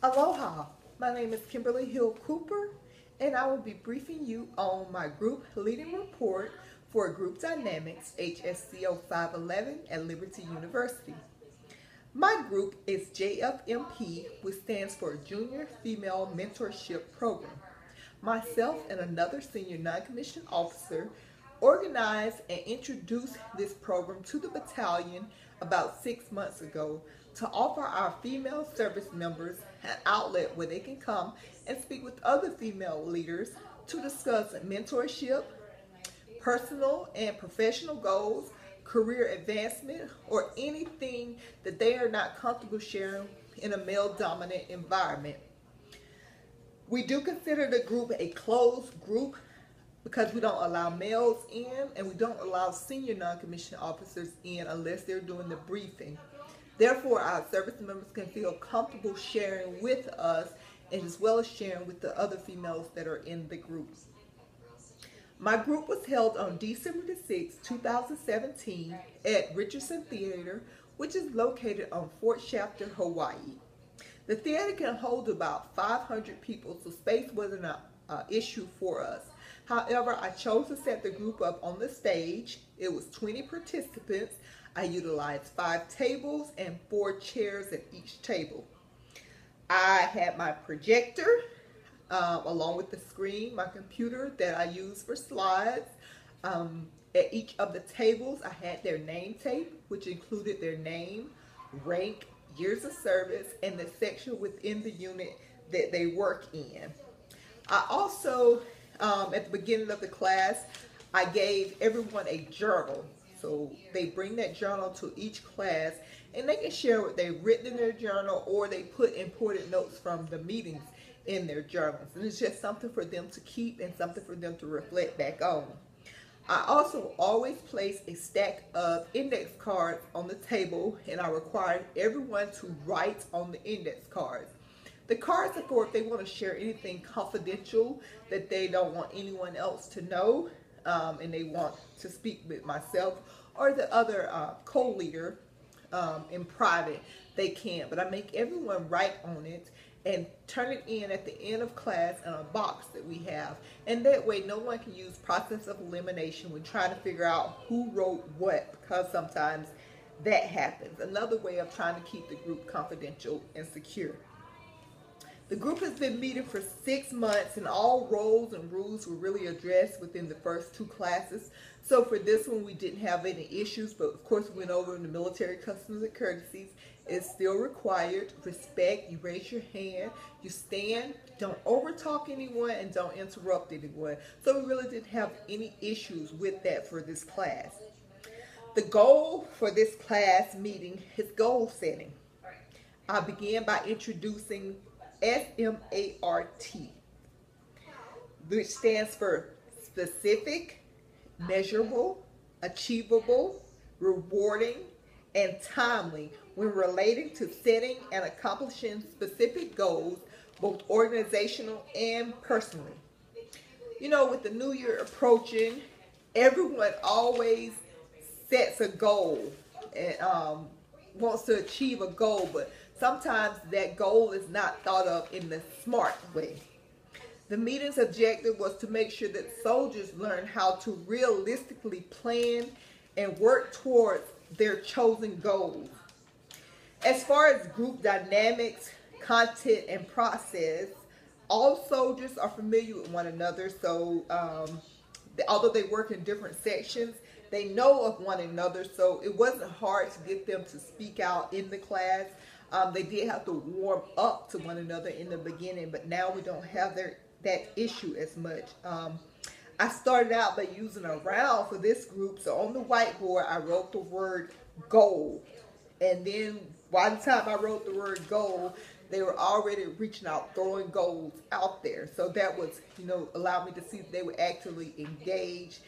Aloha, my name is Kimberly Hill-Cooper, and I will be briefing you on my group leading report for Group Dynamics HSCO 511 at Liberty University. My group is JFMP, which stands for Junior Female Mentorship Program. Myself and another senior non-commissioned officer organized and introduced this program to the battalion about 6 months ago to offer our female service members an outlet where they can come and speak with other female leaders to discuss mentorship, personal and professional goals, career advancement, or anything that they are not comfortable sharing in a male-dominant environment. We do consider the group a closed group because we don't allow males in and we don't allow senior non-commissioned officers in unless they're doing the briefing. Therefore, our service members can feel comfortable sharing with us as well as sharing with the other females that are in the group. My group was held on December 6, 2017 at Richardson Theater, which is located on Fort Shafter, Hawaii. The theater can hold about 500 people, so space wasn't an issue for us. However, I chose to set the group up on the stage. It was 20 participants. I utilized 5 tables and 4 chairs at each table. I had my projector along with the screen, my computer that I use for slides. At each of the tables, I had their name tape, which included their name, rank, years of service, and the section within the unit that they work in. I also, at the beginning of the class, I gave everyone a journal. So they bring that journal to each class and they can share what they've written in their journal, or they put important notes from the meetings in their journals. And it's just something for them to keep and something for them to reflect back on. I also always place a stack of index cards on the table, and I required everyone to write on the index cards. The cards are for if they want to share anything confidential that they don't want anyone else to know, and they want to speak with myself or the other co-leader in private, they can. But I make everyone write on it and turn it in at the end of class in a box that we have. And that way no one can use process of elimination when trying to figure out who wrote what, because sometimes that happens. Another way of trying to keep the group confidential and secure. The group has been meeting for 6 months, and all roles and rules were really addressed within the first 2 classes. So for this one, we didn't have any issues, but of course we went over the military customs and courtesies. It's still required. Respect, you raise your hand, you stand, don't overtalk anyone, and don't interrupt anyone. So we really didn't have any issues with that for this class. The goal for this class meeting is goal setting. I began by introducing SMART, which stands for specific, measurable, achievable, rewarding, and timely when relating to setting and accomplishing specific goals, both organizational and personally. You know, with the new year approaching, everyone always sets a goal and wants to achieve a goal, but sometimes that goal is not thought of in the SMART way. The meeting's objective was to make sure that soldiers learn how to realistically plan and work towards their chosen goals. As far as group dynamics, content, and process, all soldiers are familiar with one another, so although they work in different sections, they know of one another, so it wasn't hard to get them to speak out in the class. They did have to warm up to one another in the beginning, but now we don't have that issue as much. I started out by using a round for this group, so on the whiteboard I wrote the word goal, and then by the time I wrote the word goal, they were already reaching out, throwing goals out there. So that was, allowed me to see that they were actually engaged,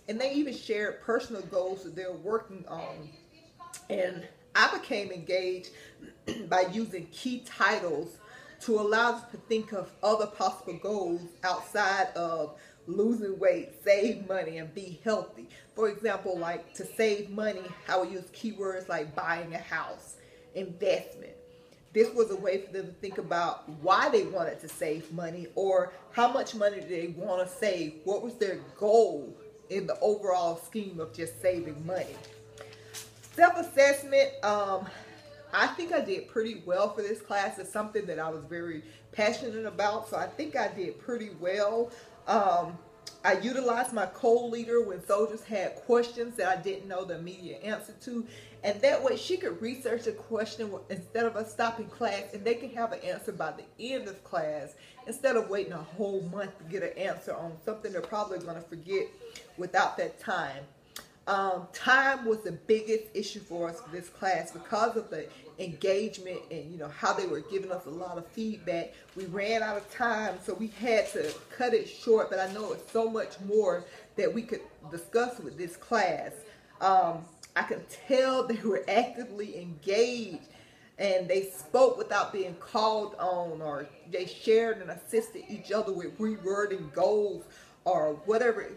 and they even shared personal goals that they're working on. And I became engaged by using key titles to allow us to think of other possible goals outside of losing weight, save money, and be healthy. For example, like to save money, I would use keywords like buying a house, investment. this was a way for them to think about why they wanted to save money, or how much money did they want to save. What was their goal in the overall scheme of just saving money? Self-assessment, I think I did pretty well for this class. It's something that I was very passionate about, so I think I did pretty well. I utilized my co-leader when soldiers had questions that I didn't know the immediate answer to, and that way she could research a question instead of us stopping class, and they can have an answer by the end of class instead of waiting a whole month to get an answer on something they're probably going to forget without that time. Time was the biggest issue for us for this class because of the engagement and how they were giving us a lot of feedback. We ran out of time, so we had to cut it short, but I know it's so much more that we could discuss with this class. I could tell they were actively engaged, and they spoke without being called on, or they shared and assisted each other with rewording goals or whatever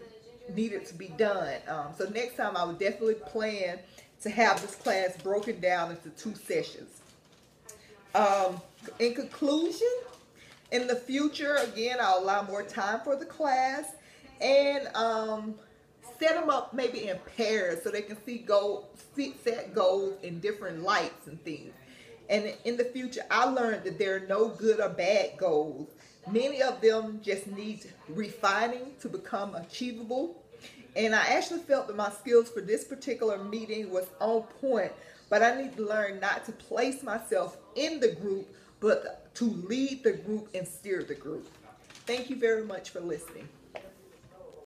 needed to be done. So next time I would definitely plan to have this class broken down into 2 sessions. In conclusion, in the future, again, I'll allow more time for the class, and set them up maybe in pairs so they can set goals in different lights and things. And in the future, I learned that there are no good or bad goals. Many of them just need refining to become achievable. And I actually felt that my skills for this particular meeting was on point, but I need to learn not to place myself in the group, but to lead the group and steer the group. Thank you very much for listening.